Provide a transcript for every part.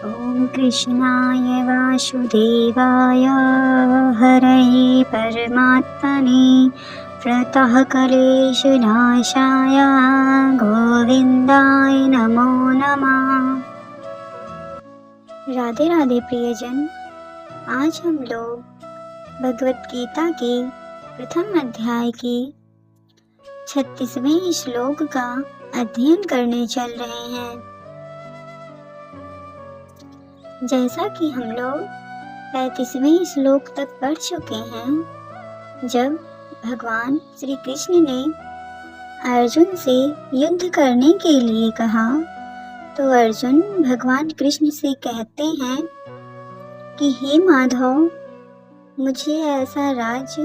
ॐ कृष्णाय वासुदेवाय हरये परमात्मने प्रतः क्लेशनाशाय गोविन्दाय नमो नमः। राधे राधे प्रियजन, आज हम लोग भगवत गीता के प्रथम अध्याय के 36वें श्लोक का अध्ययन करने चल रहे हैं। जैसा कि हम लोग 35वें श्लोक तक पढ़ चुके हैं, जब भगवान श्री कृष्ण ने अर्जुन से युद्ध करने के लिए कहा तो अर्जुन भगवान कृष्ण से कहते हैं कि हे माधव, मुझे ऐसा राज्य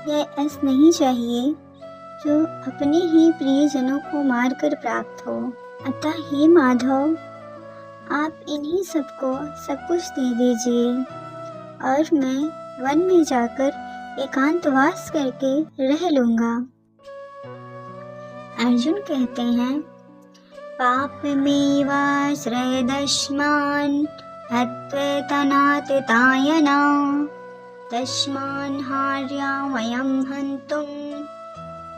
या ऐसा नहीं चाहिए जो अपने ही प्रियजनों को मारकर प्राप्त हो। अतः हे माधव, आप इन्हीं सबको सब कुछ दे दीजिए और मैं वन में जाकर एकांतवास करके रह लूँगा। अर्जुन कहते हैं, पापमेवाश्रयदश्मान् हत्वेतनातितायना तस्मान् हार्या वयं हन्तुं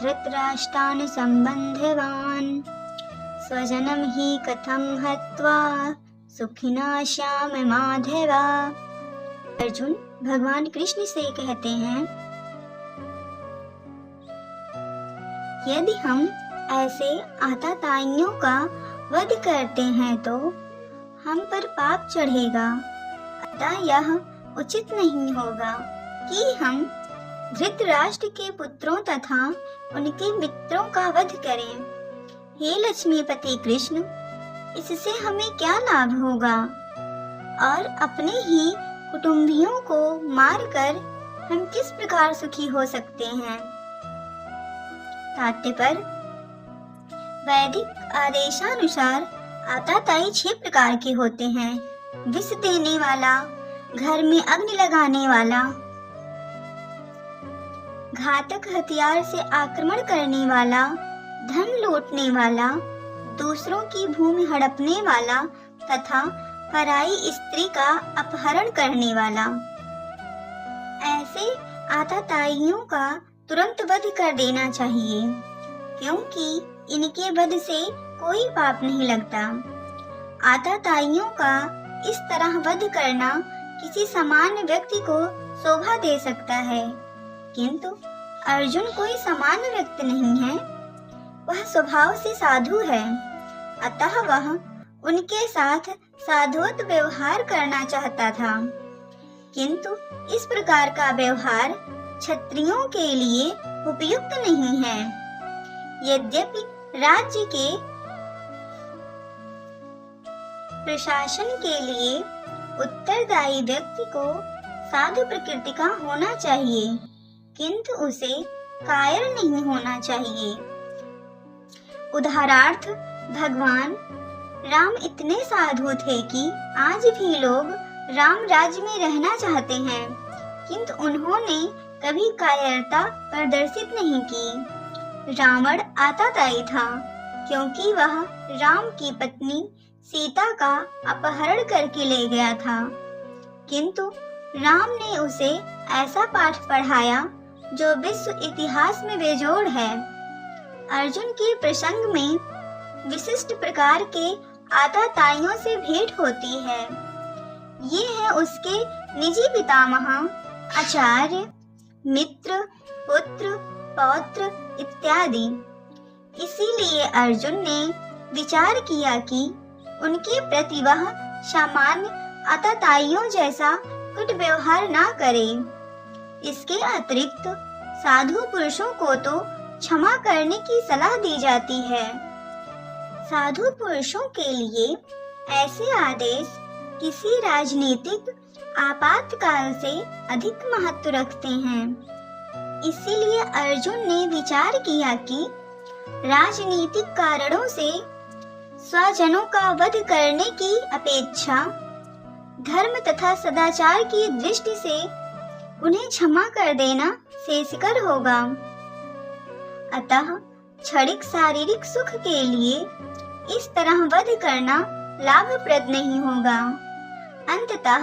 धृतराष्ट्रान् सम्बन्धवान् स्वजनं हि कथं हत्वा सुखिना श्याम माधवा। अर्जुन भगवान कृष्ण से कहते हैं, यदि हम ऐसे आताताइयों का वध करते हैं तो हम पर पाप चढ़ेगा। अतः यह उचित नहीं होगा कि हम धृतराष्ट्र के पुत्रों तथा उनके मित्रों का वध करें। हे लक्ष्मीपति कृष्ण, इससे हमें क्या लाभ होगा और अपने ही कुटुंबियों को मारकर हम किस प्रकार सुखी हो सकते हैं। तात्पर्य, वैदिक आदेशानुसार आताताई 6 प्रकार के होते हैं। विष देने वाला, घर में अग्नि लगाने वाला, घातक हथियार से आक्रमण करने वाला, धन लूटने वाला, दूसरों की भूमि हड़पने वाला तथा पराई स्त्री का अपहरण करने वाला। ऐसे आताताइयों का तुरंत वध कर देना चाहिए, क्योंकि इनके वध से कोई पाप नहीं लगता। आताताइयों का इस तरह वध करना किसी सामान्य व्यक्ति को शोभा दे सकता है, किंतु अर्जुन कोई सामान्य व्यक्ति नहीं है, वह स्वभाव से साधु है। अतः वह उनके साथ साधुवत व्यवहार करना चाहता था, किंतु इस प्रकार का व्यवहार क्षत्रियों के लिए उपयुक्त नहीं है। यद्यपि राज्य के प्रशासन के लिए उत्तरदायी व्यक्ति को साधु प्रकृति का होना चाहिए, किंतु उसे कायर नहीं होना चाहिए। उदाहरणार्थ, भगवान राम इतने साधु थे कि आज भी लोग राम राज्य में रहना चाहते हैं, किंतु उन्होंने कभी कायरता प्रदर्शित नहीं की। रावण आताताई था, क्योंकि वह राम की पत्नी सीता का अपहरण करके ले गया था, किंतु राम ने उसे ऐसा पाठ पढ़ाया जो विश्व इतिहास में बेजोड़ है। अर्जुन के प्रसंग में विशिष्ट प्रकार के आताताइयों से भेंट होती है। ये है उसके निजी पितामह, आचार्य, मित्र, पुत्र, पौत्र इत्यादि। इसीलिए अर्जुन ने विचार किया कि उनके प्रति वह सामान्य आताताइयों जैसा कुट व्यवहार ना करे। इसके अतिरिक्त साधु पुरुषों को तो क्षमा करने की सलाह दी जाती है। साधु पुरुषों के लिए ऐसे आदेश किसी राजनीतिक आपातकाल से अधिक महत्व रखते हैं। इसीलिए अर्जुन ने विचार किया कि राजनीतिक कारणों से स्वजनों का वध करने की अपेक्षा धर्म तथा सदाचार की दृष्टि से उन्हें क्षमा कर देना श्रेयस्कर होगा। अतः क्षणिक शारीरिक सुख के लिए इस तरह वध करना लाभप्रद नहीं होगा। अंततः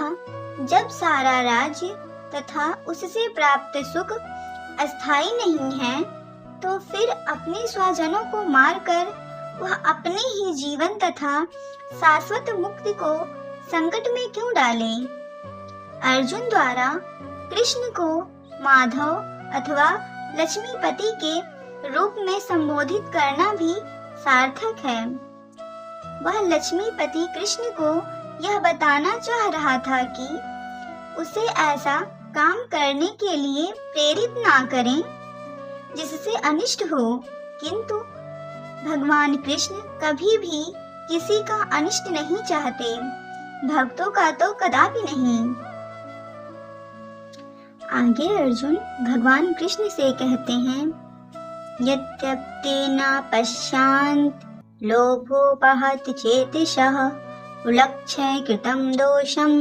जब सारा राज्य तथा उससे प्राप्त सुख अस्थायी नहीं है, तो फिर अपने स्वजनों को मारकर वह अपने ही जीवन तथा शाश्वत मुक्ति को संकट में क्यों डाले? अर्जुन द्वारा कृष्ण को माधव अथवा लक्ष्मीपति के रूप में संबोधित करना भी सार्थक है। वह लक्ष्मीपति कृष्ण को यह बताना चाह रहा था कि उसे ऐसा काम करने के लिए प्रेरित ना करें जिससे अनिष्ट हो, किंतु भगवान कृष्ण कभी भी किसी का अनिष्ट नहीं चाहते, भक्तों का तो कदापि नहीं। आगे अर्जुन भगवान कृष्ण से कहते हैं, यद्यप्ते न पश्यान्त लोभोपहत चेतसः उलक्ष्य कृतं दोषं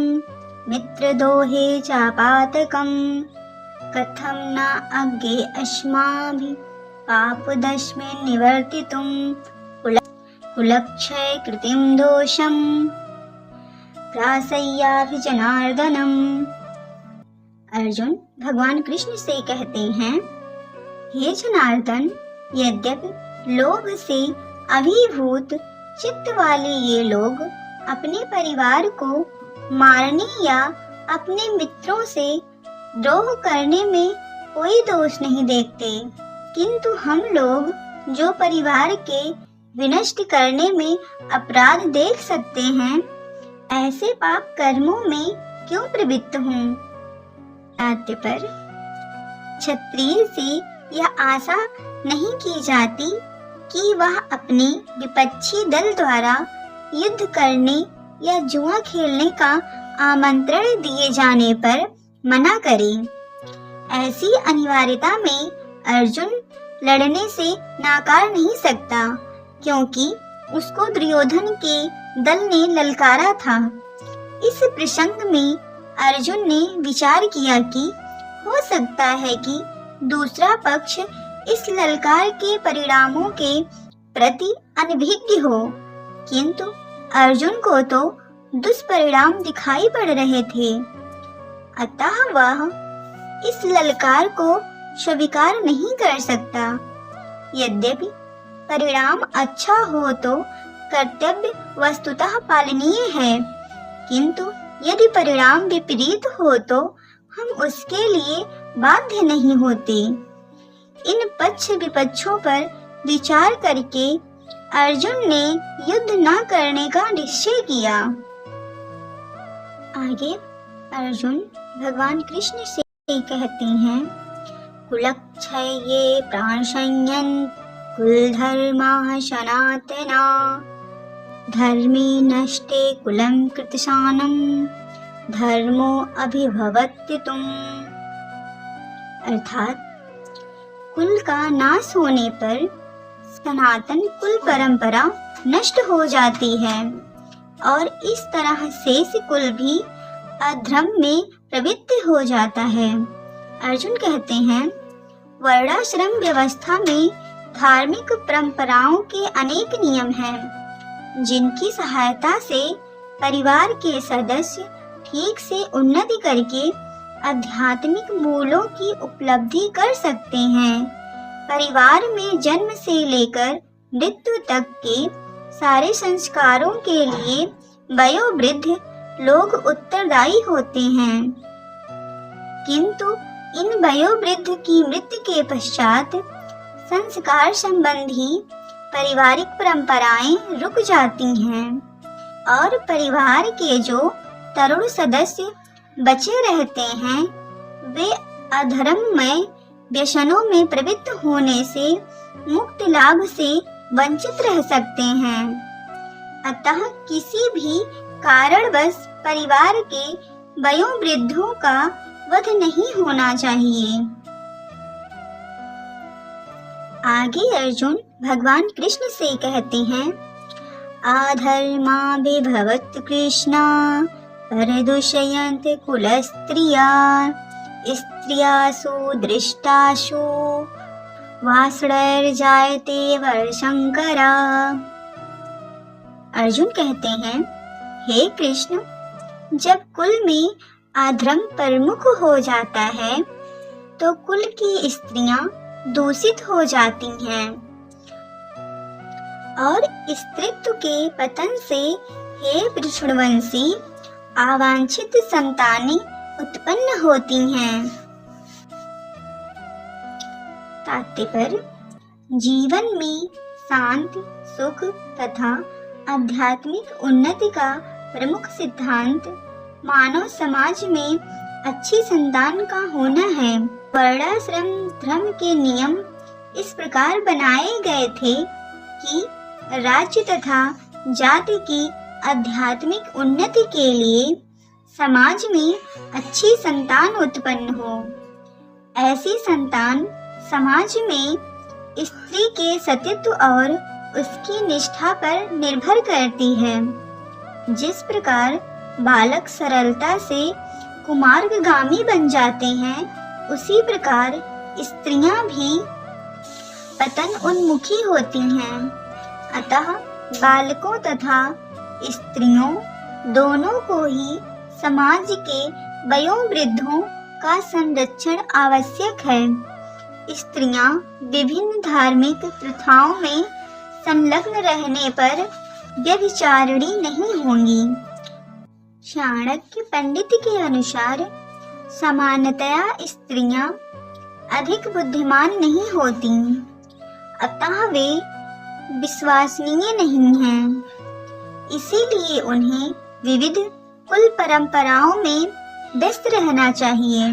मित्रदोहे चापातकं कथं न अज्ञे अस्माभिः पापदस्मिन् निवर्तितुं कुलक्षय कृतिं दोषं प्रासय्याभि जनार्दनम्। अर्जुन भगवान कृष्ण से कहते हैं, हे जनार्दन, यद्यपि लोभ से अभिभूत चित्त वाले ये लोग अपने परिवार को मारने या अपने मित्रों से द्रोह करने में कोई दोष नहीं देखते, किंतु हम लोग जो परिवार के विनष्ट करने में अपराध देख सकते हैं, ऐसे पाप कर्मों में क्यों प्रवृत्त हूँ? आद्य पर क्षत्रिय से यह आशा नहीं की जाती कि वह अपने विपक्षी दल द्वारा युद्ध करने या जुआ खेलने का आमंत्रण दिए जाने पर मना करे। ऐसी अनिवार्यता में अर्जुन लड़ने से नाकार नहीं सकता, क्योंकि उसको दुर्योधन के दल ने ललकारा था। इस प्रसंग में अर्जुन ने विचार किया कि हो सकता है कि दूसरा पक्ष इस ललकार के परिणामों के प्रति अनभिज्ञ हो, किंतु अर्जुन को तो दुष्परिणाम दिखाई पड़ रहे थे, अतः वह इस ललकार को स्वीकार नहीं कर सकता। यद्यपि परिणाम अच्छा हो तो कर्तव्य वस्तुतः पालनीय है, किंतु यदि परिणाम विपरीत हो तो हम उसके लिए बाध्य नहीं होते। इन पक्ष विपक्षों पर विचार करके अर्जुन ने युद्ध न करने का निश्चय किया। आगे अर्जुन भगवान कृष्ण से कहते हैं, कुलक्षय ये प्राण संयन कुल धर्मा सनातना धर्मे नष्टे कुलं कृतशानम धर्मो अभिभवत्युतुम। अर्थात कुल का नाश होने पर सनातन कुल परंपरा नष्ट हो जाती है और इस तरह शेष कुल भी अधर्म में प्रवृत्त हो जाता है। अर्जुन कहते हैं, वर्णाश्रम व्यवस्था में धार्मिक परंपराओं के अनेक नियम हैं, जिनकी सहायता से परिवार के सदस्य ठीक से उन्नति करके आध्यात्मिक मूलों की उपलब्धि कर सकते हैं। परिवार में जन्म से लेकर मृत्यु तक के सारे संस्कारों के लिए वयोवृद्ध लोग उत्तरदायी होते हैं, किंतु इन वयोवृद्ध की मृत्यु के पश्चात संस्कार संबंधी पारिवारिक परंपराएं रुक जाती हैं और परिवार के जो तरुण सदस्य बचे रहते हैं वे अधर्ममय व्यसनों में प्रवृत्त होने से मुक्ति लाभ से वंचित रह सकते हैं। अतः किसी भी कारणवश परिवार के वयोवृद्धों का वध नहीं होना चाहिए। आगे अर्जुन भगवान कृष्ण से कहते हैं, आधर्मा विभवत कृष्णा परदुषयन्त कुलस्त्रिया स्त्रियासु दृष्टासु वासुदेवजायते वरशंकरा। अर्जुन कहते हैं, हे कृष्ण, जब कुल में अधर्म प्रमुख हो जाता है तो कुल की स्त्रियां दूषित हो जाती हैं और स्त्रीत्व के पतन से हे वृषणवंशी अवांछित संतानें उत्पन्न होती हैं। तात्पर्य, जीवन में शांति, सुख तथा आध्यात्मिक उन्नति का प्रमुख सिद्धांत मानव समाज में अच्छी संतान का होना है। वर्णाश्रम धर्म के नियम इस प्रकार बनाए गए थे कि राज्य तथा जाति की आध्यात्मिक उन्नति के लिए समाज में अच्छी संतान उत्पन्न हो। ऐसी संतान समाज में स्त्री के सतीत्व और उसकी निष्ठा पर निर्भर करती है। जिस प्रकार बालक सरलता से कुमार्गामी बन जाते हैं, उसी प्रकार स्त्रियां भी पतन उन्मुखी होती हैं। अतः बालकों तथा स्त्रियों दोनों को ही समाज के वयोवृद्धों का संरक्षण आवश्यक है। स्त्रियां विभिन्न धार्मिक प्रथाओं में संलग्न रहने पर व्यभिचारिणी नहीं होंगी। चाणक्य पंडित के अनुसार सामान्यतया स्त्रियां अधिक बुद्धिमान नहीं होती, अतः वे विश्वसनीय नहीं हैं। इसीलिए उन्हें विविध कुल परंपराओं में व्यस्त रहना चाहिए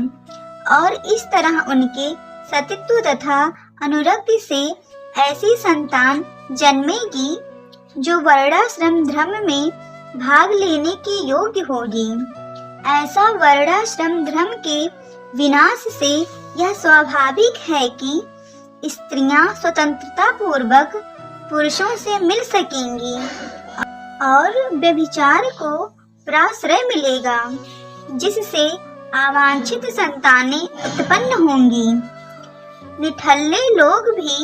और इस तरह उनके सतीत्व तथा अनुरक्ति से ऐसी संतान जन्मेगी जो वर्णाश्रम धर्म में भाग लेने के योग्य होगी। ऐसा वर्णाश्रम धर्म के विनाश से यह स्वाभाविक है कि स्त्रियां स्वतंत्रता पूर्वक पुरुषों से मिल सकेंगी और व्यभिचार को प्राश्रय मिलेगा, जिससे अवांछित संतानें उत्पन्न होंगी। निठल्ले लोग भी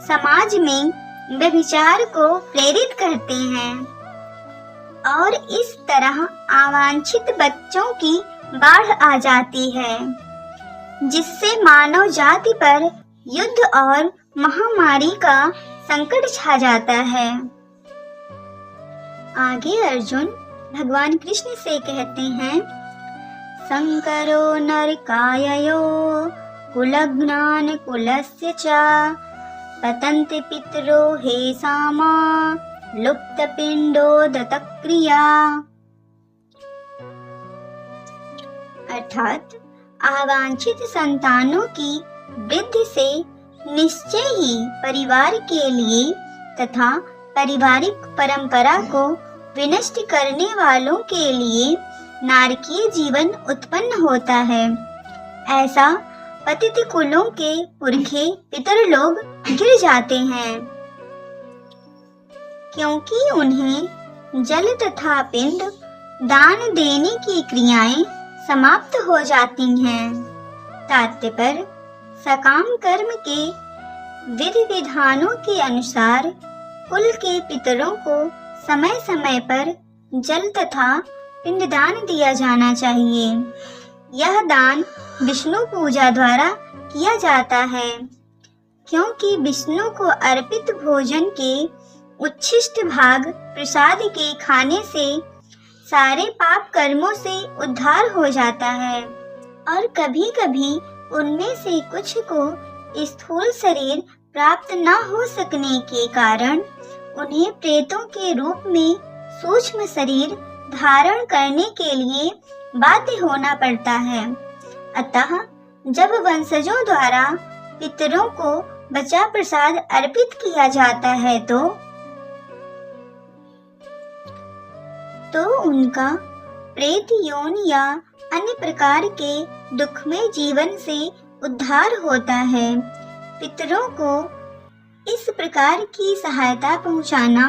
समाज में व्यभिचार को प्रेरित करते हैं और इस तरह अवांछित बच्चों की बाढ़ आ जाती है, जिससे मानव जाति पर युद्ध और महामारी का संकट छा जाता है। आगे अर्जुन भगवान कृष्ण से कहते हैं, संकरो नरकाययो कुलज्ञान कुलस्य च पतन्ति पितरो हे सामा लुप्त पिंडो दत्तक्रिया। अर्थात अवांछित संतानों की वृद्धि से निश्चय ही परिवार के लिए तथा पारिवारिक परंपरा को विनष्ट करने वालों के लिए नारकीय जीवन उत्पन्न होता है। ऐसा पतित कुलों के पुरखे पितर लोग गिर जाते हैं, क्योंकि उन्हें जल तथा पिंड दान देने की क्रियाएं समाप्त हो जाती हैं। तात्पर्य, सकाम कर्म के विधि विधानों के अनुसार कुल के पितरों को समय समय पर जल तथा पिंडदान दिया जाना चाहिए। यह दान विष्णु पूजा द्वारा किया जाता है, क्योंकि विष्णु को अर्पित भोजन के उच्छिष्ट भाग प्रसाद के खाने से सारे पाप कर्मों से उद्धार हो जाता है और कभी कभी उनमें से कुछ को स्थूल शरीर प्राप्त न हो सकने के कारण उन्हें प्रेतों के रूप में सूक्ष्म शरीर धारण करने के लिए बाध्य होना पड़ता है। अतः जब वंशजों द्वारा पितरों को बचा प्रसाद अर्पित किया जाता है तो उनका प्रेत यौन या अन्य प्रकार के दुखमय जीवन से उद्धार होता है। पितरों को इस प्रकार की सहायता पहुंचाना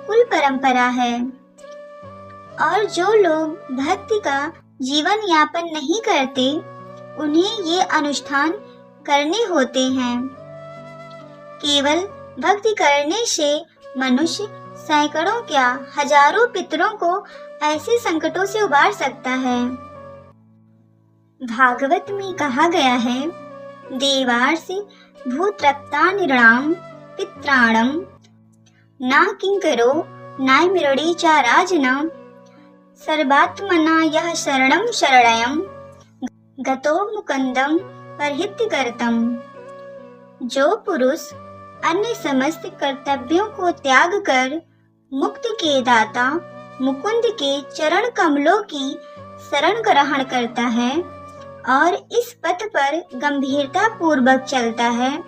कुल परंपरा है और जो लोग भक्ति का जीवन यापन नहीं करते उन्हें ये अनुष्ठान करने होते हैं। केवल भक्ति करने से मनुष्य सैकड़ों क्या हजारों पितरों को ऐसे संकटों से उबार सकता है। भागवत में कहा गया है, देवार्षि भूतरक्ता निर्णाम पित्राणम ना किंकरो नायमिरणी चा राजना सर्वात्मना यह शरणम शरणयम गतो मुकुंदम परहितकर्तम। जो पुरुष अन्य समस्त कर्तव्यों को त्याग कर मुक्ति के दाता मुकुंद के चरण कमलों की शरण ग्रहण करता है और इस पथ पर गंभीरता पूर्वक चलता है,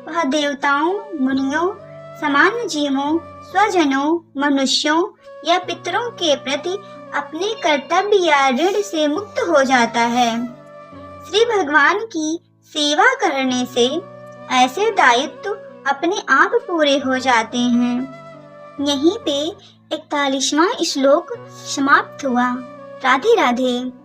वह देवताओं, मुनियों, सामान्य जीवों, स्वजनों, मनुष्यों या पितरों के प्रति अपने कर्तव्य या ऋण से मुक्त हो जाता है। श्री भगवान की सेवा करने से ऐसे दायित्व अपने आप पूरे हो जाते हैं। यहीं पे 41वां श्लोक समाप्त हुआ। राधे राधे।